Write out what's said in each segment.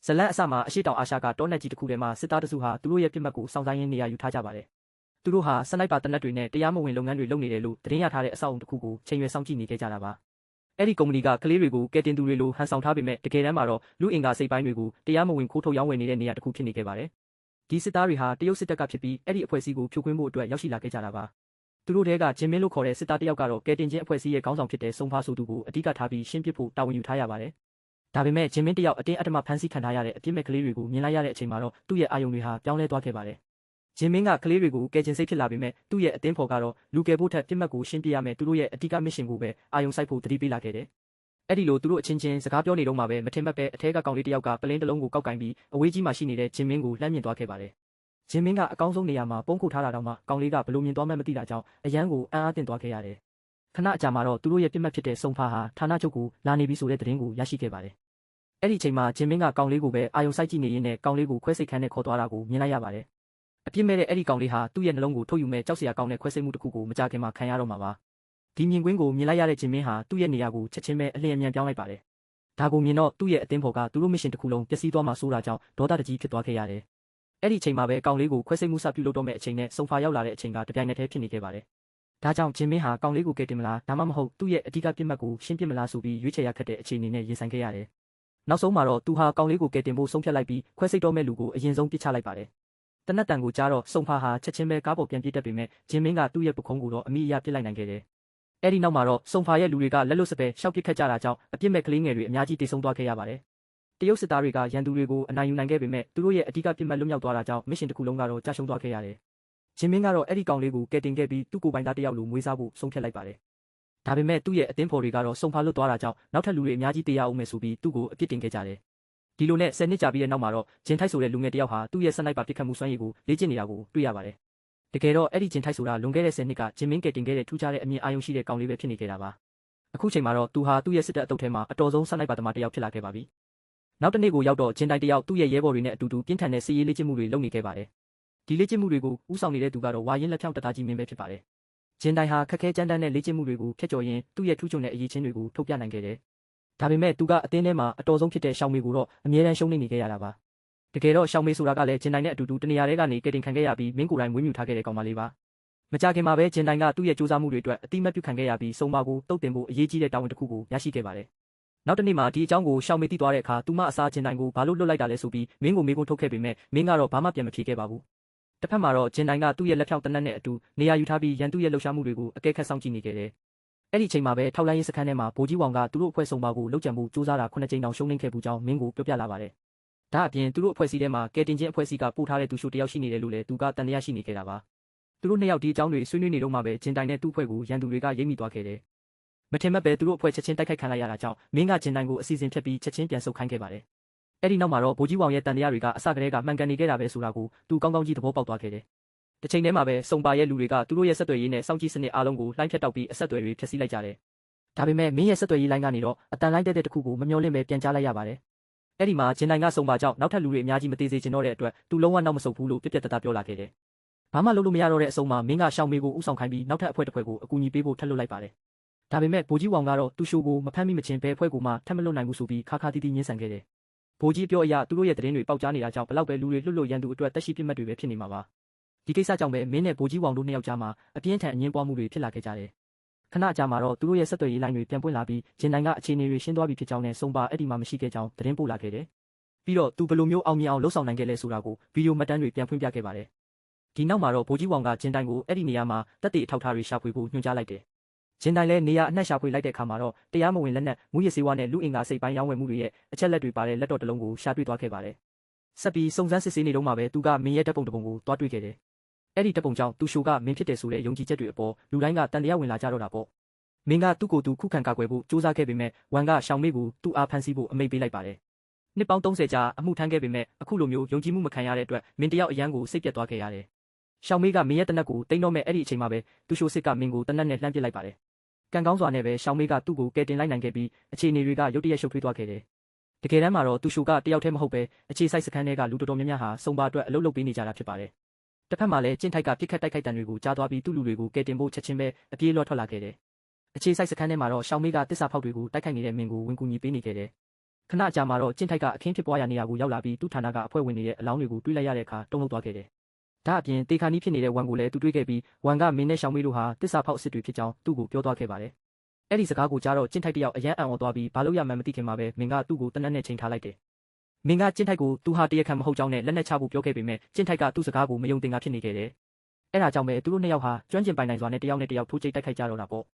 ဇလန်အစမှာအရှိတောင်အာရှကတောနက်ကြီးတစ်ခုထဲမှာစစ်သားတစုဟာသူတို့ရဲ့ပြစ်မှတ်ကိုစောင့်ဆိုင်ရင်းနေရာယူထားကြပါတယ်။သူတို့ဟာစနိုက်ပါတနက်တွေနဲ့တရားမဝင်လုပ်ငန်းတွေလုပ်နေတယ်လို့သတင်းရထားတဲ့အဆောက်အုံတစ်ခုကိုချိန်ရွယ်စောင့်ကြည့်နေခဲ့ကြတာပါ။အဲ့ဒီကုမ္ပဏီကကလေးတွေကိုကယ်တင်သူတွေလိုဟန်ဆောင်ထားပေမဲ့တကယ်တမ်းမှာတော့လူအင်္ဂါစိတ်ပိုင်းတွေကိုတရားမဝင်ခိုးထုတ်ရောင်းဝယ်နေတဲ့နေရာတစ်ခုဖြစ်နေခဲ့ပါတယ်။ဒီစစ်သားတွေဟာတရုတ်စစ်တပ်ကဖြစ်ပြီးအဲ့ဒီအဖွဲ့အစည်းကိုဖြိုခွင်းဖို့အတွက်ရောက်ရှိလာခဲ့ကြတာပါ။သူတို့တဲကဂျင်မင်းလို့ခေါ်တဲ့စစ်သားတစ်ယောက်ကတော့ကယ်တင်ခြင်းအဖွဲ့အစည်းရဲ့ခေါင်းဆောင်ဖြစ်တဲ့စုံဖားဆိုသူကိုအဓိကထားပြီးရှင်းပစ်ဖို့တာဝန်ယူထားရပါတယ်။ဒါပေမဲ့ဂျင်မင်းတယောက်အတင်းအဓမ္မဖမ်းဆီးခံထားရတဲ့အပြစ်မဲ့ကလေးတွေကိုမြင်လိုက်ရတဲ့အချိန်မှာတော့သူ့ရဲ့အာယုံတွေဟာပြောင်းလဲသွားခဲ့ပါတယ်။ဂျင်မင်းကကလေးတွေကိုကယ်တင်စိတ်ဖြစ်လာပေမဲ့သူ့ရဲ့အသင်းဖော်ကတော့လူကယ်ဖို့ထက်ပြစ်မှတ်ကိုရှင်းပြရမယ်သူတို့ရဲ့အဓိကမစ်ရှင်ကိုပဲအာယုံစိုက်ဖို့တတိပေးလာခဲ့တယ်။အဲ့ဒီလိုသူတို့အချင်းချင်းစကားပြောနေတော့မှပဲမထင်မှတ်ပဲအထဲကကောင်လေးတစ်ယောက်ကပလင်းတစ်လုံးကိုကောက်ကင်ပြီးအဝေးကြီးမှရှိနေတဲ့ဂျင်မင်းကိုလှမ်းမြင်သွားခဲ့ပါတယ်။ဂျင်မင်းကအကောင်းဆုံးနေရာမှာပုံခုထားတာတောင်မှကောင်လေးကဘလို့မြင်သွားမှမသိတာကြောင့်အရန်ကိုအံ့အားသင့်သွားခဲ့ရတယ်။ခဏအကြာမှာတော့သူတို့ရဲ့ပြစ်မှတ်ဖြစ်တဲ့စုံဖာဟာဌာနချုပ်ကိုလာနေပြီဆိုတဲ့သတင်းကိုရရှိခဲ့ပါတယ်။အဲ့ဒီချိန်မှာဂျင်မင်းကကောင်လေးကိုပဲအာယုံစိုက်ကြည့်နေရင်းနဲ့ကောင်လေးကိုခွဲစိတ်ခန်းနဲ့ခေါ်သွားတာကိုမြင်လိုက်ရပါတယ်။အပြစ်မဲ့တဲ့အဲ့ဒီကောင်လေးဟာသူ့ရဲ့နှလုံးကိုထုတ်ယူမဲ့ကြောက်စရာကောင်းတဲ့ခွဲစိတ်မှုတစ်ခုကိုမကြခင်မှာခံရတော့မှာပါ။ဒီမြင်ကွင်းကိုမြင်လိုက်ရတဲ့ဂျင်မင်းဟာသူ့ရဲ့နေရာကိုချက်ချင်းပဲအလျင်အမြန်ပြောင်းလိုက်ပါတယ်။ဒါကိုမြင်တော့သူ့ရဲ့အသင်းဖော်ကသူတို့မစ်ရှင်တစ်ခုလုံးပျက်စီးသွားမှဆိုးတာကြောင့်ဒေါသတကြီးဖြစ်သွားခဲ့ရတယ်။အဲ့ဒီချိန်မှာပဲကောင်လေးကိုခွဲစိတ်မှုစပြုလုပ်တော့မဲ့အချိန်နဲ့စုံဖာရောက်လာတဲ့အချိန်ကတပြိုင်နက်တည်းဖြစ်နေခဲ့ပါတယ်။ဒါကြောင့်ဂျင်မင်းဟာကောင်လေးကိုကယ်တင်မလားဒါမှမဟုတ်သူ့ရဲ့အဓိကပြစ်မှတ်ကိုရှင်းပြမလားဆိုပြီးရွေးချယ်ရခက်တဲ့အခြေအနေနဲ့ရင်ဆိုင်ခဲ့ရတယ်။နောက်ဆုံးမှာတော့သူဟာကောင်လေးကိုကယ်တင်ဖို့ဆုံးဖြတ်လိုက်ပြီးခွဲစိတ်တော့မဲ့လူကိုအရင်ဆုံးပစ်ချလိုက်ပါတယ်။တနက်တန်ကိုကြားတော့စုံဖာဟာချက်ချင်းပဲကားပေါ်ပြန်ပြေးတက်ပေမဲ့ဂျင်မင်းကသူ့ရဲ့ပုခုံးကိုတော့အမိအယပစ်လိုက်နိုင်ခဲ့တယ်။အဲ့ဒီနောက်မှာတော့စုံဖာရဲ့လူတွေကလက်လွတ်စပယ်ရှောက်ပစ်ခတ်ကြတာကြောင့်အပြစ်မဲ့ကလေးငယ်တွေအများကြီးတိတ်ဆုံးသွားခဲ့ရပါတယ်။တရုတ်စစ်သားတွေကရန်သူတွေကိုအနိုင်ယူနိုင်ခဲ့ပေမဲ့သူတို့ရဲ့အဓိကပြစ်မှတ်လွတ်မြောက်သွားတာကြောင့်မစ်ရှင်တစ်ခုလုံးကတော့ကြာရှုံးသွားခဲ့ရတယ်။ဂျင်မင်းကတော့အဲ့ဒီကောင်လေးကိုကယ်တင်ခဲ့ပြီးသူ့ကိုယ်ပိုင်သားတစ်ယောက်လိုမွေးစားဖို့ဆုံးဖြတ်လိုက်ပါတယ်။ဒါပေမဲ့သူ့ရဲ့အသင်းဖော်တွေကတော့စုံဖာလွတ်သွားတာကြောင့်နောက်ထပ်လူတွေအများကြီးတေးရအောင်မယ်ဆိုပြီးသူ့ကိုအပြစ်တင်ခဲ့ကြတယ်။ဒီလိုနဲ့10နှစ်ကြာပြီးတဲ့နောက်မှာတော့ဂျင်ထိုက်ဆိုတဲ့လူငယ်တစ်ယောက်ဟာသူ့ရဲ့စနိုက်ပါပစ်ခတ်မှုစွမ်းရည်ကိုလေ့ကျင့်နေတာကိုတွေ့ရပါတယ်။တကယ်တော့အဲ့ဒီဂျင်ထိုက်ဆိုတာလွန်ခဲ့တဲ့10နှစ်ကဂျင်မင်းကယ်တင်ခဲ့တဲ့ထူးခြားတဲ့အမြင်အာရုံရှိတဲ့ကောင်လေးပဲဖြစ်နေခဲ့တာပါ။အခုချိန်မှာတော့သူဟာသူ့ရဲ့စစ်တပ်အတုပ်ထဲမှာအတော်ဆုံးစနိုက်ပါသမားတစ်ယောက်ဖြစ်လာခဲ့ပါပြီ။နောက်တစ်နေ့ကိုရောက်တော့ဂျင်တိုင်တစ်ယောက်သူ့ရဲ့ရဲဘော်တွေနဲ့အတူတူပြင်းထန်တဲ့စစ်ရေးလေ့ကျင့်မှုတွေလုပ်နေခဲ့ပါတယ်။ဒီလေ့ကျင့်မှုတွေကိုဦးဆောင်နေတဲ့သူကတော့ဝါရင်လက်ဖြောင်းတပ်သားကြီးမင်းပဲဖြစ်ပါတယ်။ဂျင်တိုင်ဟာခက်ခဲကြမ်းတမ်းတဲ့လေ့ကျင့်မှုတွေကိုဖျက်ကျော်ရင်းသူ့ရဲ့ထူးချွန်တဲ့အရေးချင်းတွေကိုထုတ်ပြနိုင်ခဲ့တယ်။ဒါပေမဲ့သူကအသင်းထဲမှာအတော်ဆုံးဖြစ်တဲ့ရှောင်းမေကိုတော့အမြဲတမ်းရှုံးနေခဲ့ရတာပါ။တကယ်တော့ရှောင်းမေဆိုတာကလည်းဂျင်တိုင်နဲ့အတူတူတနေရာထဲကနေကယ်တင်ခံခဲ့ရပြီးမင်းကိုယ်တိုင်မွေးမြူထားခဲ့တဲ့ကောင်မလေးပါ။မကြခင်မှာပဲဂျင်တိုင်ကသူ့ရဲ့စူးစမ်းမှုတွေအတွက်အတိမတ်ပြုခံခဲ့ရပြီးစုံပါကိုတုတ်တင်ဖို့အရေးကြီးတဲ့တာဝန်တစ်ခုကိုရရှိခဲ့ပါတယ်။နောက်တစ်နေ့မှာဒီအကြောင်းကိုရှောင်းမေသိသွားတဲ့အခါသူမအစားဂျင်တိုင်ကိုဘာလို့လွတ်လိုက်တာလဲဆိုပြီးမင်းကိုမေးခွန်းထုတ်ခဲ့ပေမဲ့မင်းကတော့ဘာမှပြန်မဖြေခဲ့ပါဘူး။တစ်ဖက်မှာတော့ဂျင်တိုင်ကသူ့ရဲ့လက်ဖြောင်းတနက်နဲ့အတူနေရာယူထားပြီးရန်သူ့ရဲ့လှုပ်ရှားမှုတွေကိုအကဲခတ်စောင့်ကြည့်နေခဲ့တယ်။အဲ့ဒီချိန်မှာပဲထောက်လိုင်းရေးစခန်းထဲမှာဗိုလ်ကြီးဝေါင်ကသူတို့အဖွဲ့စုံပါကိုလှုပ်ကြံမှုစူးစမ်းတာ9ကြိမ်တောင်ရှုံးနိမ့်ခဲ့ပူကြောင်းမင်းကိုပြောပြလာပါတယ်။ဒါအပြင်သူတို့အဖွဲ့အစည်းထဲမှာကယ်တင်ခြင်းအဖွဲ့အစည်းကပို့ထားတဲ့သူရှို့တယောက်ရှိနေတယ်လို့လည်းသူကတန်တရားရှိနေခဲ့တာပါ။သူတို့နှစ်ယောက်ဒီအကြောင်းတွေဆွေးနွေးနေတော့မှပဲဂျင်တိုင်နဲ့သူ့အဖွဲ့ကိုရန်သူတွေကရိပ်မိသွားခဲ့တယ်။မထင်မှတ်ပဲသူတို့အဖွဲ့ချက်ချင်းတိုက်ခိုက်ခံလိုက်ရတာကြောင့်မင်းကဂျင်တိုင်ကိုအစီအစဉ်ဖြတ်ပြီးချက်ချင်းပြန်ဆုတ်ခိုင်းခဲ့ပါတယ်။အဲ့ဒီနောက်မှာတော့ဗိုလ်ကြီးဝေါင်ရဲ့တန်တရားတွေကအစကတည်းကမှန်ကန်နေခဲ့တာပဲဆိုတာကိုသူကောင်းကောင်းကြီးသဘောပေါက်သွားခဲ့တယ်။တစ်ချိန်တည်းမှာပဲစုံပါရဲ့လူတွေကသူတို့ရဲ့ဆက်သွယ်ရေးနဲ့စောင့်ကြည့်စနစ်အားလုံးကိုလှိုင်းဖြတ်တောက်ပြီးအဆက်အသွယ်တွေဖျက်ဆီးလိုက်ကြတယ်။ဒါပေမဲ့မင်းရဲ့ဆက်သွယ်ရေးလိုင်းကနေတော့အတန်လိုင်းတဲ့တစ်ခုကိုမမျှော်လင့်ပဲပြန်ကြားလိုက်ရပါတယ်။အဲ့ဒီမှာဂျင်တိုင်ကစုံပါကြောင့်နောက်ထပ်လူတွေအများကြီးမသေးစေချင်တော့တဲ့အတွက်သူလုံးဝနောက်မဆုတ်ဘူးလို့ပြက်ပြက်တသားပြောလာခဲ့တယ်။ဘာမှလုပ်လို့မရတော့တဲ့အဆုံးမှာမင်းကရှောင်းမေကိုဥဆောင်ခိုင်းပြီးနောက်ထပ်အဖွဲ့တစ်ဖွဲ့ကိုအကူအညီပေးဖို့ထပ်လွတ်လိုက်ပါတယ်။ဒါပေမဲ့ဗိုလ်ကြီးဝေါင်ကတော့သူ့ရှိုးကိုမဖမ်းမိမချင်းဘဲအဖွဲ့ကိုမှထပ်မလွတ်နိုင်ဘူးဆိုပြီးခါခါတီးတီးညှင်းဆန်ခဲ့တယ်။ဗိုလ်ကြီးပြောအရသူတို့ရဲ့သတင်းတွေပေါက်ကြားနေတာကြောင့်ဘလောက်ပဲလူတွေလွတ်လွတ်ရန်သူအတွက်တက်ရှိပြစ်မှတ်တွေပဲဖြစ်နေမှာပါ။ဒီကိစ္စကြောင့်ပဲမင်းနဲ့ဗိုလ်ကြီးဝေါင်တို့နှစ်ယောက်ကြားမှာအပြင်းထန်အငြင်းပွားမှုတွေဖြစ်လာခဲ့ကြတယ်။ခဏကြာမှာတော့သူတို့ရဲ့ဆက်သွယ်ရေးလိုင်းတွေပြန်ပွင့်လာပြီးဂျင်တိုင်ကအခြေအနေတွေရှင်းသွားပြီဖြစ်ကြောင်းနဲ့စုံပါအဲ့ဒီမှာမရှိခဲ့ကြောင်းသတင်းပို့လာခဲ့တယ်။ပြီးတော့သူဘယ်လိုမျိုးအောင်မြင်အောင်လှုပ်ဆောင်နိုင်ခဲ့လဲဆိုတာကိုဗီဒီယိုမှတ်တမ်းတွေပြန်ဖွင့်ပြခဲ့ပါတယ်။ဒီနောက်မှာတော့ဗိုလ်ကြီးဝေါင်ကဂျင်တိုင်ကိုအဲ့ဒီနေရာမှာတပ်တွေအထောက်ထားတွေရှာဖွေဖို့ညွှန်ကြားလိုက်တယ်။ဂျင်တိုင်လည်းနေရာအနှံ့ရှာဖွေလိုက်တဲ့အခါမှာတော့တရားမဝင်လက်နက်မူရစ်ဆေးဝါးနဲ့လူအင်္ဂါစိတ်ပိုင်းရောင်းဝယ်မှုတွေရဲ့အချက်လက်တွေပါတဲ့လက်တော်တစ်လုံးကိုရှာတွေ့သွားခဲ့ပါတယ်။ဆက်ပြီးစုံစမ်းစစ်ဆေးနေတော့မှပဲသူကမင်းရဲ့ဓာတ်ပုံတစ်ပုံကိုတွားတွေ့ခဲ့တယ်။အဲ့ဒီဓာတ်ပုံကြောင့်သူရှိုကမင်းဖြစ်တယ်ဆိုတဲ့ယုံကြည်ချက်တွေအပေါ်လူတိုင်းကတန်တရားဝင်လာကြတော့တာပေါ့။မင်းကသူ့ကိုယ်သူခုခံကာကွယ်ဖို့စူးစမ်းခဲ့ပေမဲ့ဝမ်ကရှောင်းမေကိုသူ့အားဖမ်းဆီးဖို့အမိန့်ပေးလိုက်ပါတယ်။နှစ်ပေါင်း30ကြာအမှုထမ်းခဲ့ပေမဲ့အခုလိုမျိုးယုံကြည်မှုမခံရတဲ့အတွက်မင်းတယောက်အရန်ကိုစိတ်ပြတ်သွားခဲ့ရတယ်။ရှောင်းမေကမင်းရဲ့တနက်ကိုတိတ်တော့မဲ့အဲ့ဒီအချိန်မှာပဲသူရှိုစစ်ကမင်းကိုတနက်နဲ့လှမ်းပစ်လိုက်ပါတယ်။ကံကောင်းစွာနဲ့ပဲရှောင်းမေကသူ့ကိုကယ်တင်လိုက်နိုင်ခဲ့ပြီးအခြေအနေတွေကရုတ်တရက်ရှုပ်ထွေးသွားခဲ့တယ်။တကယ်တမ်းမှာတော့သူရှိုကတယောက်တည်းမဟုတ်ပဲအခြေစိုက်စခန်းတွေကလူတော်တော်များများဟာစုံပါအတွက်အလုပ်လုပ်ပေးနေကြတာဖြစ်ပါတယ်။တစ်ဖက်မှာလည်းကျင်းထိုက်ကပြစ်ခတ်တိုက်ခိုက်တံတွေကိုကြားသွားပြီးသူ့လူတွေကိုကယ်တင်ဖို့ချက်ချင်းပဲအပြေးလွှတ်ထွက်လာခဲ့တယ်။အခြေစိုက်စခန်းထဲမှာတော့ရှောင်းမေကတစ္ဆာဖောက်တွေကိုတိုက်ခိုက်နေတဲ့မင်းကိုဝင်ကူညီပေးနေခဲ့တယ် ခဏကြာမှာတော့ကျင့်ထိုက်ကအခင်းဖြစ်ပွားရာနေရာကိုရောက်လာပြီးသူ့ဌာနကအဖွဲ့ဝင်တွေရဲ့အလောင်းတွေကိုတွေးလိုက်ရတဲ့အခါတုန်လှုပ်သွားခဲ့တယ်။ဒါအပြင်တေခါနီးဖြစ်နေတဲ့ဝမ်ကိုလည်းသူတွေးခဲ့ပြီးဝမ်ကမင်းနဲ့ရှောင်းမေးတို့ဟာတစ္ဆာဖောက်အစ်စ်တွေဖြစ်ကြောင်းသူ့ကိုပြောသွားခဲ့ပါတယ်။အဲ့ဒီစကားကိုကြားတော့ကျင့်ထိုက်တယောက်အယမ်းအံ့ဩသွားပြီးဘာလို့ရမှန်းမသိခင်မှာပဲမင်းကသူ့ကိုတနက်နဲ့ချိန်ထားလိုက်တယ်။မင်းကကျင့်ထိုက်ကိုသူဟာတရားခံမဟုတ်ကြောင်းနဲ့လက်နက်ချဖို့ပြောခဲ့ပေမဲ့ကျင့်ထိုက်ကသူ့စကားကိုမယုံသင်ကဖြစ်နေခဲ့တယ်။အဲ့ဒါကြောင့်ပဲသူတို့နှစ်ယောက်ဟာကျွမ်းကျင်ပိုင်နိုင်စွာနဲ့တယောက်နဲ့တယောက်ထိုးကျိတ်တိုက်ခိုက်ကြတော့တာပေါ့။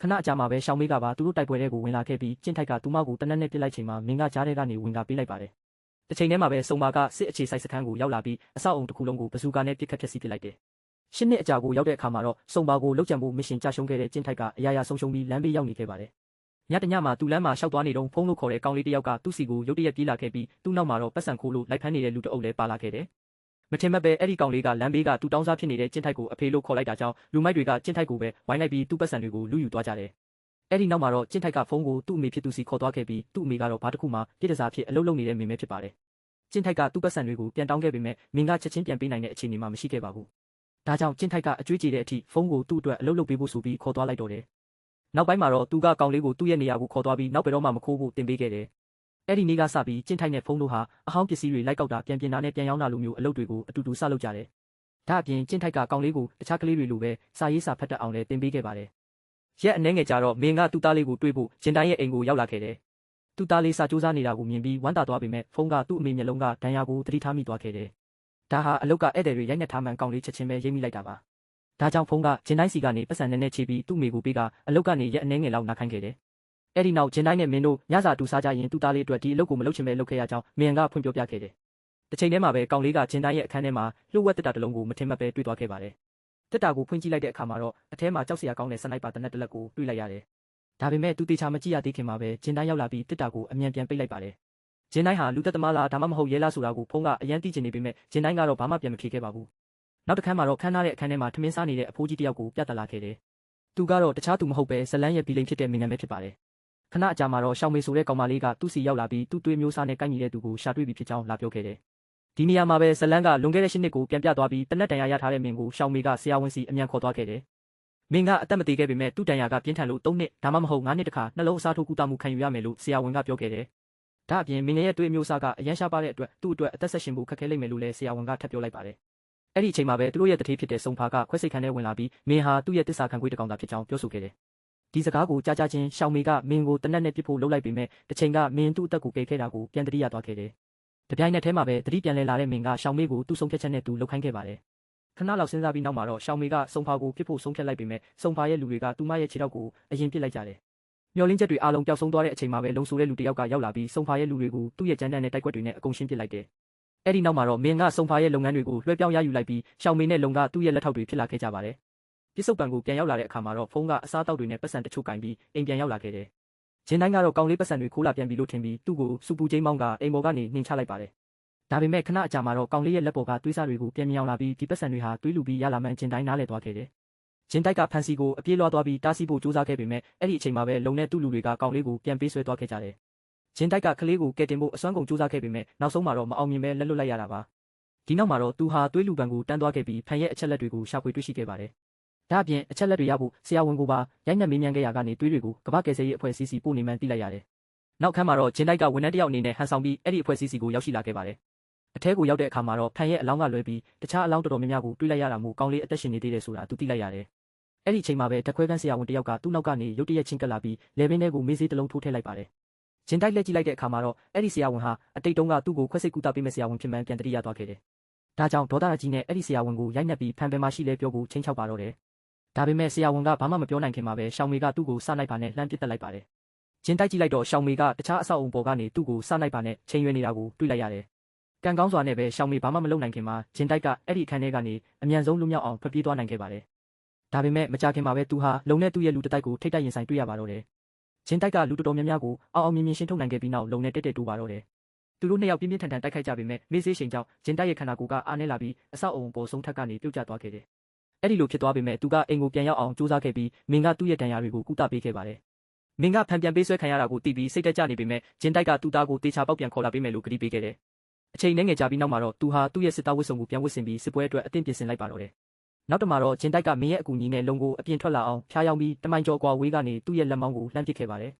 ခဏအကြာမှာပဲရှောင်းမေးကပါသူတို့တိုက်ပွဲတွေကိုဝင်လာခဲ့ပြီးကျင့်ထိုက်ကသူမကိုတနက်နဲ့ပစ်လိုက်ချိန်မှာမင်းကကြားထဲကနေဝင်လာပေးလိုက်ပါတယ်။တစ်ချိန်တည်းမှာပဲစုံပါကစစ်အခြေစိုက်စခန်းကိုရောက်လာပြီးအဆောက်အုံတစ်ခုလုံးကိုဘဇူကာနဲ့ပစ်ခတ်ဖျက်ဆီးပစ်လိုက်တယ်။ရှစ်နှစ်အကြာကိုရောက်တဲ့အခါမှာတော့စုံပါကိုလှုပ်ကြံဖို့မစ်ရှင်ကြရှုံးခဲ့တဲ့ကျင့်ထိုက်ကအရာရာဆုံးရှုံးပြီးလမ်းဘေးရောက်နေခဲ့ပါတယ်။ညတညမှာသူ့လမ်းမှာရှောက်သွားနေတော့ဖုန်းလို့ခေါ်တဲ့ကောင်လေးတစ်ယောက်ကသူ့စီကိုရုတ်တရက်ပြေးလာခဲ့ပြီးသူ့နောက်မှာတော့ပတ်စံခိုးလို့လိုက်ဖမ်းနေတဲ့လူတအုပ်လည်းပါလာခဲ့တယ်။မထင်မှတ်ပဲအဲ့ဒီကောင်လေးကလမ်းဘေးကသူ့တောင်းစားဖြစ်နေတဲ့ကျင့်ထိုက်ကိုအဖေလို့ခေါ်လိုက်တာကြောင့်လူမိုက်တွေကကျင့်ထိုက်ကိုပဲဝိုင်းလိုက်ပြီးသူ့ပတ်စံတွေကိုလူယူသွားကြတယ်။အဲ့ဒီနောက်မှာတော့ကျင့်ထိုက်ကဖုန်းကိုသူ့အမေဖြစ်သူစီခေါ်သွားခဲ့ပြီးသူ့အမေကတော့ဘာတစ်ခုမှပြစ်ဒစားဖြစ်အလုပ်လုပ်နေတဲ့မင်းပဲဖြစ်ပါတယ်။ကျင့်ထိုက်ကသူ့ပတ်စံတွေကိုပြန်တောင်းခဲ့ပေမဲ့မင်းကချက်ချင်းပြန်ပေးနိုင်တဲ့အခြေအနေမှာမရှိခဲ့ပါဘူး။ဒါကြောင့်ကျင့်ထိုက်ကအကျွေးကြေတဲ့အထိဖုန်းကိုသူ့အတွက်အလုပ်လုပ်ပေးဖို့ဆိုပြီးခေါ်သွားလိုက်တော့တယ်။နောက်ပိုင်းမှာတော့သူကကောင်လေးကိုသူ့ရဲ့နေရာကိုခေါ်သွားပြီးနောက်ဘယ်တော့မှမခိုးဖို့တင်ပေးခဲ့တယ်။အဲ့ဒီနေ့ကစပြီးကျင့်ထိုက်နဲ့ဖုန်းတို့ဟာအဟောင်းပစ္စည်းတွေလိုက်ကောက်တာပြန်ပြင်တာနဲ့ပြန်ရောင်းတာလိုမျိုးအလုပ်တွေကိုအတူတူစလုပ်ကြတယ်။ဒါအပြင်ကျင့်ထိုက်ကကောင်လေးကိုတခြားကလေးတွေလိုပဲစာရေးစာဖတ်တတ်အောင်လည်းတင်ပေးခဲ့ပါတယ်။ရက်အနှဲငယ်ကြာတော့မင်းကသူ့သားလေးကိုတွေ့ဖို့ဂျင်တိုင်းရဲ့အိမ်ကိုရောက်လာခဲ့တယ်။သူ့သားလေးစာစူးစမ်းနေတာကိုမြင်ပြီးဝမ်းသာသွားပေမဲ့ဖုန်းကသူ့အမေမျက်လုံးကဒဏ်ရာကိုသတိထားမိသွားခဲ့တယ်။ဒါဟာအလုတ်ကဧည့်သည်တွေရိုက်နှက်ထားမှန်ကောင်လေးချက်ချင်းပဲရိပ်မိလိုက်တာပါ။ဒါကြောင့်ဖုန်းကဂျင်တိုင်းစီကနေပတ်စံနဲ့ချီပြီးသူ့မိကိုပေးကအလုတ်ကနေရက်အနှဲငယ်လောက်နာခိုင်းခဲ့တယ်။အဲ့ဒီနောက်ဂျင်တိုင်းနဲ့မင်းတို့ညစာတူစားကြရင်သူ့သားလေးအတွက်ဒီအလုတ်ကိုမလုပ်ချင်ပဲလုပ်ခဲ့ရကြောင်းမင်းကဖွင့်ပြောပြခဲ့တယ်။တစ်ချိန်တည်းမှာပဲကောင်လေးကဂျင်တိုင်းရဲ့အခန်းထဲမှာလှုပ်ဝက်တက်တာတစ်လုံးကိုမထင်မှတ်ပဲတွေ့သွားခဲ့ပါတယ်။တက်တာကိုဖွင့်ကြည့်လိုက်တဲ့အခါမှာတော့အထဲမှာကြောက်စရာကောင်းတဲ့စနိုက်ပါတနက်တစ်လက်ကိုတွေ့လိုက်ရတယ်။ဒါပေမဲ့သူတေချာမကြည့်ရသေးခင်မှာပဲဂျင်တိုင်းရောက်လာပြီးတက်တာကိုအမြန်ပြန်ပိတ်လိုက်ပါတယ်။ဂျင်တိုင်းဟာလူသက်သမားလားဒါမှမဟုတ်ရဲလားဆိုတာကိုဖုန်းကအရန်သိချင်နေပေမဲ့ဂျင်တိုင်းကတော့ဘာမှပြန်မဖြေခဲ့ပါဘူး။နောက်တစ်ခါမှာတော့ခန်းထားတဲ့အခန်းထဲမှာထမင်းစားနေတဲ့အဖိုးကြီးတစ်ယောက်ကိုပြသလာခဲ့တယ်။သူကတော့တခြားသူမဟုတ်ပဲဇလန်းရဲ့ဘီလိန်ဖြစ်တဲ့မင်းနာမည်ဖြစ်ပါတယ်။ခဏအကြာမှာတော့ရှောင်းမေဆိုတဲ့ကောင်မလေးကသူ့စီရောက်လာပြီးသူ့သွေးမျိုးစားနဲ့ကိုက်ညီတဲ့သူကိုရှာတွေ့ပြီးဖြစ်ကြောင်းလာပြောခဲ့တယ်။ဒီနေရာမှာပဲဇလန်းကလွန်ခဲ့တဲ့၈နှစ်ကိုပြန်ပြသွားပြီးတနက်တန်ရာရထားတဲ့မင်းကိုရှောင်းမေကဆရာဝန်စီအမြန်ခေါ်သွားခဲ့တယ်။မင်းကအသက်မသေးခဲ့ပေမဲ့သူ့တန်ရာကပြင်းထန်လို့၃နှစ်ဒါမှမဟုတ်၅နှစ်တခါနှလုံးအစားထိုးကုသမှုခံယူရမယ်လို့ဆရာဝန်ကပြောခဲ့တယ်။ဒါအပြင်မင်းရဲ့သွေးမျိုးစားကအရန်ရှားပါတဲ့အတွက်သူ့အတွက်အသက်ဆက်ရှင်ဖို့ခက်ခဲလိမ့်မယ်လို့လည်းဆရာဝန်ကထပ်ပြောလိုက်ပါတယ်။အဲ့ဒီအချိန်မှာပဲသူတို့ရဲ့တထေးဖြစ်တဲ့စုံဖာကခွဲစိတ်ခန်းထဲဝင်လာပြီးမင်းဟာသူ့ရဲ့တစ္ဆာခံခွေးတစ်ကောင်သာဖြစ်ကြောင်းပြောဆိုခဲ့တယ်။ဒီစကားကိုကြားကြချင်းရှောင်းမေကမင်းကိုတနက်နဲ့ပြစ်ဖို့လှုပ်လိုက်ပေမဲ့တစ်ချိန်ကမင်းသူ့အသက်ကိုကယ်ခဲ့တာကိုပြန်တတိယသွားခဲ့တယ်။တပြိုင်နက်တည်းမှာပဲတတိပြန်လဲလာတဲ့မင်းကရှောင်းမေကိုသူ့ဆုံးဖြတ်ချက်နဲ့သူလှုပ်ခိုင်းခဲ့ပါတယ်။ခဏလောက်စဉ်းစားပြီးနောက်မှာတော့ရှောင်းမေကစုံဖာကိုပြစ်ဖို့ဆုံးဖြတ်လိုက်ပေမဲ့စုံဖာရဲ့လူတွေကသူမရဲ့ခြေထောက်ကိုအရင်ပစ်လိုက်ကြတယ်။မျောလင်းချက်တွေအားလုံးပျောက်ဆုံးသွားတဲ့အချိန်မှာပဲလုံဆိုတဲ့လူတစ်ယောက်ကရောက်လာပြီးစုံဖာရဲ့လူတွေကိုသူ့ရဲ့ကြမ်းတမ်းတဲ့တိုက်ကွက်တွေနဲ့အကုန်ရှင်းပစ်လိုက်တယ်။အဲ့ဒီနောက်မှာတော့မင်းကစုံဖာရဲ့လုပ်ငန်းတွေကိုလွှဲပြောင်းရယူလိုက်ပြီးရှောင်းမေနဲ့လုံကသူ့ရဲ့လက်ထောက်တွေဖြစ်လာခဲ့ကြပါတယ်။ပြစ်စုံပံကိုပြန်ရောက်လာတဲ့အခါမှာတော့ဖုန်းကအစားအသောက်တွေနဲ့ပတ်စံတချို့ကင်ပြီးအိမ်ပြန်ရောက်လာခဲ့တယ်။ဂျင်းတိုင်းကတော့ကောင်လေးပတ်စံတွေခိုးလာပြန်ပြီလို့ထင်ပြီးသူ့ကိုစူပူချင်းမောင်းကအိမ်ပေါ်ကနေနှင်ချလိုက်ပါတယ်။ဒါပေမဲ့ခဏအကြာမှာတော့ကောင်လေးရဲ့လက်ပေါ်ကသွေးစားတွေကိုပြန်မြောင်လာပြီးဒီပတ်စံတွေဟာသွေးလူပြီးရလာမှန်းဂျင်းတိုင်းနားလည်သွားခဲ့တယ်။ဂျင်းတိုက်ကဖန်စီကိုအပြေးလွှားသွားပြီးတားဆီးဖို့ကြိုးစားခဲ့ပေမဲ့အဲ့ဒီအချိန်မှာပဲလုံနဲ့သူ့လူတွေကကောင်လေးကိုပြန်ပေးဆွဲသွားခဲ့ကြတယ်။ဂျင်းတိုက်ကကလေးကိုကယ်တင်ဖို့အစွမ်းကုန်ကြိုးစားခဲ့ပေမဲ့နောက်ဆုံးမှာတော့မအောင်မြင်ပဲလက်လွတ်လိုက်ရတာပါ။ဒီနောက်မှာတော့သူဟာသွေးလူပံကိုတန်းသွားခဲ့ပြီးဖန်ရဲ့အချက်လက်တွေကိုရှာဖွေတွေ့ရှိခဲ့ပါတယ်။ဒါအပြင်အချက်လက်တွေရဖို့ဆရာဝန်ကိုပါရိုက်နှက်မေးမြန်းခဲ့ရကနေသွေးတွေကိုကမ္ဘာ့ကယ်ဆယ်ရေးအဖွဲ့အစည်းစီပို့နေမှန်းသိလိုက်ရတယ်။နောက်ခန်းမှာတော့ဂျင်းတိုက်ကဝန်ထမ်းတစ်ယောက်အနေနဲ့ဟန်ဆောင်ပြီးအဲ့ဒီအဖွဲ့အစည်းစီကိုရောက်ရှိလာခဲ့ပါတယ်။အထဲကိုရောက်တဲ့အခါမှာတော့ဖန်ရဲ့အလောင်းကလွဲပြီးတခြားအလောင်းတော်တော်များများကိုတွေ့လိုက်ရတာမို့ကောင်းလေးအသက်ရှင်နေသေးတယ်ဆိုတာသူသိလိုက်ရတယ်။အဲ့ဒီအချိန်မှာပဲတက်ခွဲခန်းဆရာဝန်တစ်ယောက်ကသူ့နောက်ကနေရုတ်တရက်ချင်းကပ်လာပြီးလေပင်ထဲကိုမေးစေးတစ်လုံးထိုးထည့်လိုက်ပါတယ်။ဂျင်းတိုက်လက်ကြည့်လိုက်တဲ့အခါမှာတော့အဲ့ဒီဆရာဝန်ဟာအတိတ်တုန်းကသူ့ကိုခွဲစိတ်ကုသပေးမဲ့ဆရာဝန်ဖြစ်မှန်းပြန်တတိယသွားခဲ့တယ်။ဒါကြောင့်ဒေါသကြီးနဲ့အဲ့ဒီဆရာဝန်ကိုရိုက်နှက်ပြီးဖန်ပင်မရှိလဲပြောကိုချင်းချောက်ပါတော့တယ်။ဒါပေမဲ့ဆရာဝန်ကဘာမှမပြောနိုင်ခင်မှာပဲရှောင်းမေကသူ့ကိုစနိုက်ပါနဲ့လှမ်းပစ်တက်လိုက်ပါတယ်။ဂျင်းတိုက်ကြည့်လိုက်တော့ရှောင်းမေကတခြားအဆောက်အုံပေါ်ကနေသူ့ကိုစနိုက်ပါနဲ့ချိန်ရွယ်နေတာကိုတွေ့လိုက်ရတယ်။ကံကောင်းစွာနဲ့ပဲရှောင်းမေဘာမှမလုပ်နိုင်ခင်မှာဂျင်းတိုက်ကအဲ့ဒီအခန်းထဲကနေအမြန်ဆုံးလွတ်မြောက်အောင်ထွက်ပြေးသွားနိုင်ခဲ့ပါတယ်။ဒါပေမဲ့မကြာခင်မှာပဲသူဟာလုံနဲ့သူ့ရဲ့လူတစ်တိုက်ကိုထိတ်တိုက်ရင်ဆိုင်တွေ့ရပါတော့တယ်။ဂျင်းတိုက်ကလူတော်တော်များများကိုအောင်မြင်ရှင်းထုတ်နိုင်ခဲ့ပြီးနောက်လုံနဲ့တက်တိုးပါတော့တယ်။သူတို့နှစ်ယောက်ပြင်းပြင်းထန်ထန်တိုက်ခိုက်ကြပေမဲ့မေးစေးချိန်ကြောင့်ဂျင်းတိုက်ရဲ့ခန္ဓာကိုယ်ကအားနည်းလာပြီးအဆောက်အုံပေါ်ဆုံးထပ်ကနေပြုတ်ကျသွားခဲ့တယ်။အဲ့ဒီလိုဖြစ်သွားပေမဲ့သူကအိမ်ကိုပြန်ရောက်အောင်ကြိုးစားခဲ့ပြီးမင်းကသူ့ရဲ့ဒဏ်ရာတွေကိုကုသပေးခဲ့ပါတယ်။မင်းကဖန်ပြန်ပေးဆွဲခံရတာကိုသိပြီးစိတ်တက်ကြနေပေမဲ့ဂျင်းတိုက်ကသူ့သားကိုတေချာပေါက်ပြန်ခေါ်လာပေးမယ်လို့ကတိပေးခဲ့တယ်။အချိန်နဲ့ငယ်ကြာပြီးနောက်မှာတော့သူဟာသူ့ရဲ့စစ်သားဝတ်စုံကိုပြန်ဝတ်ဆင်ပြီးစစ်ပွဲအတွက်အသင့်ပြင်ဆင်လိုက်ပါတော့တယ်။နောက်တမှာတော့ဂျင်းတိုက်ကမင်းရဲ့အကူအညီနဲ့လုံကိုအပြင်ထွက်လာအောင်ဖျားယောင်းပြီးတမိုင်ကျော်ကွာဝေးကနေသူ့ရဲ့လက်မောင်းကိုလှမ်းပစ်ခဲ့ပါတယ်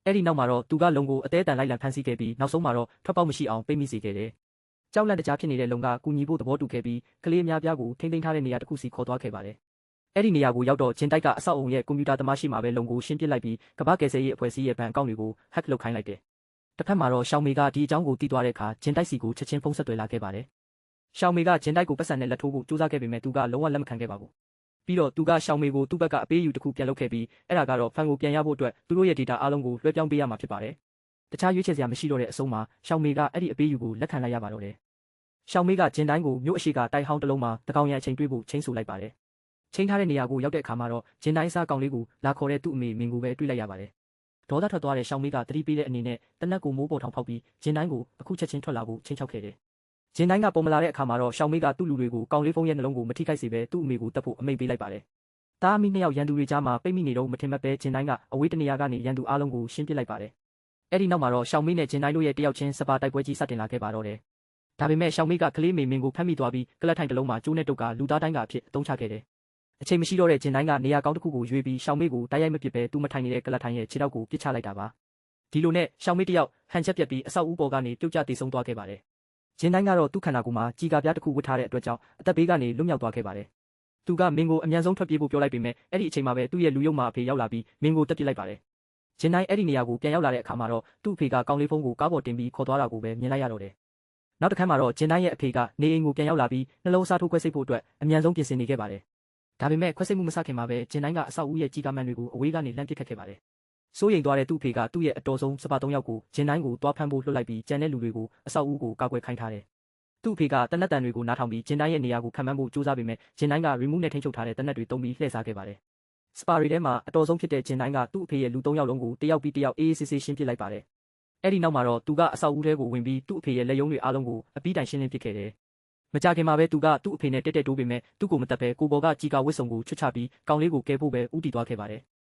အဲ့ဒီနောက်မှာတော့သူကလုံကိုအသေးအတန်လိုက်လံဖမ်းဆီးခဲ့ပြီးနောက်ဆုံးမှာတော့ထွက်ပေါက်မရှိအောင်ပိတ်မိစေခဲ့တယ်။ကြောက်လန့်တကြားဖြစ်နေတဲ့လုံကကူညီဖို့သဘောတူခဲ့ပြီးကလေးအများပြားကိုထိန်းသိမ်းထားတဲ့နေရာတစ်ခုစီခေါ်သွားခဲ့ပါတယ်။အဲ့ဒီနေရာကိုရောက်တော့ဂျင်တိုက်ကအဆောက်အုံရဲ့ကွန်ပျူတာသမားရှိမှပဲလုံကိုရှင်းပစ်လိုက်ပြီးကမ္ဘာကယ်ဆယ်ရေးအဖွဲ့အစည်းရဲ့ဘဏ်အကောင့်တွေကို hack လုပ်ခိုင်းလိုက်တယ်။တစ်ဖက်မှာတော့ရှောင်မေကဒီအကြောင်းကိုသိသွားတဲ့အခါဂျင်တိုက်စီကိုချက်ချင်းဖုန်းဆက်သွယ်လာခဲ့ပါတယ်။ရှောင်မေကဂျင်တိုက်ကိုပတ်စံနဲ့လက်ထိုးဖို့ကြိုးစားခဲ့ပေမဲ့သူကလုံးဝလက်မခံခဲ့ပါဘူး။ပြီးတော့သူကရှောင်မေကိုသူ့ဘက်ကအပေးအယူတစ်ခုပြန်လုပ်ခဲ့ပြီးအဲ့ဒါကတော့ဖန်ကိုပြန်ရဖို့အတွက်သူတို့ရဲ့ data အားလုံးကိုလွှဲပြောင်းပေးရမှာဖြစ်ပါတယ်။တခြားရွေးချယ်စရာမရှိတော့တဲ့အဆုံးမှာရှောင်မေကအဲ့ဒီအပေးအယူကိုလက်ခံလိုက်ရပါတော့တယ်။ရှောင်မေကဂျင်တိုင်းကိုမြို့အရှိကတိုက်ဟောင်းတစ်လုံးမှာတကောင်ရံအချိန်တွေ့ဖို့ချိန်ဆလိုက်ပါတယ်။ချိန်ထားတဲ့နေရာကိုရောက်တဲ့အခါမှာတော့ဂျင်တိုင်းစားကောင်လေးကိုလာခေါ်တဲ့သူ့အမေမင်ကိုပဲတွေ့လိုက်ရပါတယ်။ဒေါသထွက်သွားတဲ့ရှောင်မေကတတိပေးတဲ့အနေနဲ့တနက်ကိုမိုးပေါ်ထောင်ဖောက်ပြီးဂျင်တိုင်းကိုအခုချက်ချင်းထွက်လာဖို့ချိန်ချောက်ခဲ့တယ်။ဂျင်တိုင်းကပုံမလာတဲ့အခါမှာတော့ရှောင်မေကသူ့လူတွေကိုကောင်လေးဖုံးရဲ့နှလုံးကိုမထိခိုက်စေဘဲသူ့အမေကိုတတ်ဖို့အမိန့်ပေးလိုက်ပါတယ်။တားမီနှစ်ယောက်ရန်သူတွေကြားမှာပိတ်မိနေတော့မထင်မှတ်ပဲဂျင်တိုင်းကအဝေးတနေရာကနေရန်သူအားလုံးကိုရှင်းပစ်လိုက်ပါတယ်။အဲ့ဒီနောက်မှာတော့ရှောင်မေနဲ့ဂျင်တိုင်းတို့ရဲ့တယောက်ချင်းစပါတိုက်ပွဲကြီးစတင်လာခဲ့ပါတော့တယ်။ဒါပေမဲ့ရှောင်မေကကလေးမေမင်ကိုဖမ်းမိသွားပြီးကလတ်ထိုင်တစ်လုံးမှာကျိုးနဲ့တုတ်ကလူသားတိုင်းကအဖြစ်အသုံးချခဲ့တယ်။အချိန်မရှိတော့တဲ့ဂျင်တိုင်းကနေရာကောင်းတစ်ခုကိုရွေးပြီးရှောင်မေကိုတိုက်ရိုက်မပစ်ပဲသူမထိုင်နေတဲ့ကလတ်ထိုင်ရဲ့ခြေထောက်ကိုပစ်ချလိုက်တာပါ။ဒီလိုနဲ့ရှောင်မေတယောက်ဟန်ချက်ပြက်ပြီးအဆောက်အဦပေါ်ကနေပြုတ်ကျတည်ဆုံသွားခဲ့ပါတယ်။ဂျင်တိုင်းကတော့သူ့ခန္ဓာကိုယ်မှာကြီးကာပြားတစ်ခုဝတ်ထားတဲ့အတွက်ကြောင့်အသက်ဘေးကနေလွတ်မြောက်သွားခဲ့ပါတယ်။သူကမင်ကိုအမြန်ဆုံးထွက်ပြေးဖို့ပြောလိုက်ပေမဲ့အဲ့ဒီအချိန်မှာပဲသူ့ရဲ့လူယုံမာအဖေရောက်လာပြီးမင်ကိုတက်ပစ်လိုက်ပါတယ်။ဂျင်တိုင်းအဲ့ဒီနေရာကိုပြန်ရောက်လာတဲ့အခါမှာတော့သူ့အဖေကကောင်လေးဖုန်းကိုကားပေါ်တင်ပြီးခေါ်သွားတာကိုပဲမြင်လိုက်ရတော့တယ်။နောက်တစ်ခါမှာတော့ဂျင်တိုင်းရဲ့အဖေကနေအိမ်ကိုပြန်ရောက်လာပြီးနှလုံးစားထိုးခွဲစိတ်ဖို့အတွက်အမြန်ဆုံးပြင်ဆင်နေခဲ့ပါတယ်။ဒါပေမဲ့ခွဲစိတ်မှုမစခင်မှာပဲဂျင်တိုင်းကအဆောက်အဦရဲ့ကြီးကားမှန်တွေကိုအဝေးကနေလှမ်းပစ်ခတ်ခဲ့ပါတယ်။စိုးရိမ်သွားတဲ့သူ့အဖေကသူ့ရဲ့အတော်ဆုံးစပါ3ယောက်ကိုဂျင်တိုင်းကိုတွားဖမ်းဖို့လွှတ်လိုက်ပြီးကြံတဲ့လူတွေကိုအဆောက်အဦကိုကာကွယ်ခိုင်းထားတယ်။သူ့အဖေကတနက်တန်တွေကိုနားထောင်ပြီးဂျင်တိုင်းရဲ့နေရာကိုခံမှန်းဖို့ကြိုးစားပေမဲ့ဂျင်တိုင်းက remove နဲ့ထိန်းချုပ်ထားတဲ့တနက်တွေတုံးပြီးလှည့်စားခဲ့ပါတယ်။စပါရီထဲမှာအတော်ဆုံးဖြစ်တဲ့ဂျင်တိုင်းကသူ့အဖေရဲ့လူ3ယောက်လုံးကိုတယောက်ပြီးတယောက်အေးအေးဆေးဆေးရှင်းပစ်လိုက်ပါတယ်။အဲ့ဒီနောက်မှာတော့သူကအဆောက်အဦထဲကိုဝင်ပြီးသူ့အဖေရဲ့လက်ယုံတွေအားလုံးကိုအပြီးတိုင်ရှင်းလင်းပစ်ခဲ့တယ်။မကြခင်မှာပဲသူကသူ့အဖေနဲ့တက်တက်တိုးပေမဲ့သူ့ကိုမတက်ပဲကိုပေါ်ကကြီးကာဝစ်စုံကိုချွတ်ချပြီးကောင်လေးကိုကဲဖို့ပဲဥတီသွားခဲ့ပါတယ်။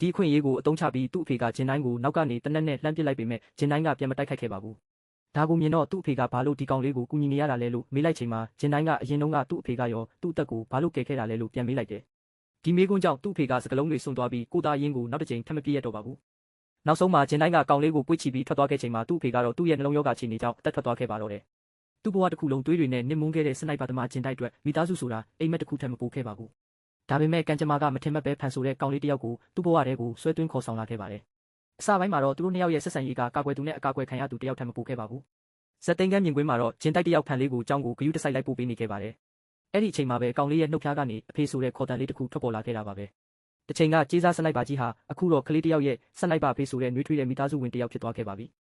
ဒီအခွင့်အရေးကိုအသုံးချပြီးသူ့အဖေကဂျင်တိုင်းကိုနောက်ကနေတနက်နဲ့လှမ်းပစ်လိုက်ပေမဲ့ဂျင်တိုင်းကပြန်မတိုက်ခိုက်ခဲ့ပါဘူး။ဒါကိုမြင်တော့သူ့အဖေကဘာလို့ဒီကောင်လေးကိုကူညီနေရတာလဲလို့မေးလိုက်ချိန်မှာဂျင်တိုင်းကအရင်တုန်းကသူ့အဖေကရောသူ့အသက်ကိုဘာလို့ကယ်ခဲ့တာလဲလို့ပြန်မေးလိုက်တယ်။ဒီမေးခွန်းကြောင့်သူ့အဖေကစကလုံးတွေစွန့်သွားပြီးကိုသားရင်းကိုနောက်တစ်ချိန်ထပ်မပြေးရတော့ပါဘူး။နောက်ဆုံးမှာဂျင်တိုင်းကကောင်လေးကိုပွေ့ချပြီးထွက်သွားခဲ့ချိန်မှာသူ့အဖေကတော့သူ့ရဲ့နှလုံးရောဂါခြေနေကြောင့်အသက်ထွက်သွားခဲ့ပါတော့တယ်။သူ့ဘဝတစ်ခုလုံးတွေးတွေနဲ့နစ်မွန်းခဲ့တဲ့စနိုက်ပါသမားဂျင်တိုက်အတွက်မိသားစုဆိုတာအိမ်မက်တစ်ခုထက်မပိုခဲ့ပါဘူး။ဒါပေမဲ့ကံကြမ္မာကမထင်မှတ်ပဲဖန်ဆိုတဲ့ကောင်လေးတစ်ယောက်ကိုသူ့ဘဝထဲကိုဆွဲသွင်းခေါ်ဆောင်လာခဲ့ပါတယ်။အစပိုင်းမှာတော့သူတို့နှစ်ယောက်ရဲ့ဆက်ဆံရေးကကာကွယ်သူနဲ့အကာအကွယ်ခံရသူတစ်ယောက်ထက်မပိုခဲ့ပါဘူး။ဇက်သိန်းကန်းမြင်ကွင်းမှာတော့ဂျင်တိုက်တစ်ယောက်ဖန်လေးကိုကြောင်းကိုဂယုတစိုက်လိုက်ပို့ပေးနေခဲ့ပါတယ်။အဲ့ဒီအချိန်မှာပဲကောင်လေးရဲ့နှုတ်ဖျားကနေအဖေဆိုတဲ့ခေါ်တန်လေးတစ်ခုထွက်ပေါ်လာခဲ့တာပါပဲ။တစ်ချိန်ကကြေးစားစနိုက်ပါကြီးဟာအခုတော့ကလေးတစ်ယောက်ရဲ့စနိုက်ပါဖေးဆိုတဲ့နှွေးထွေးတဲ့မိသားစုဝင်တစ်ယောက်ဖြစ်သွားခဲ့ပါပြီ။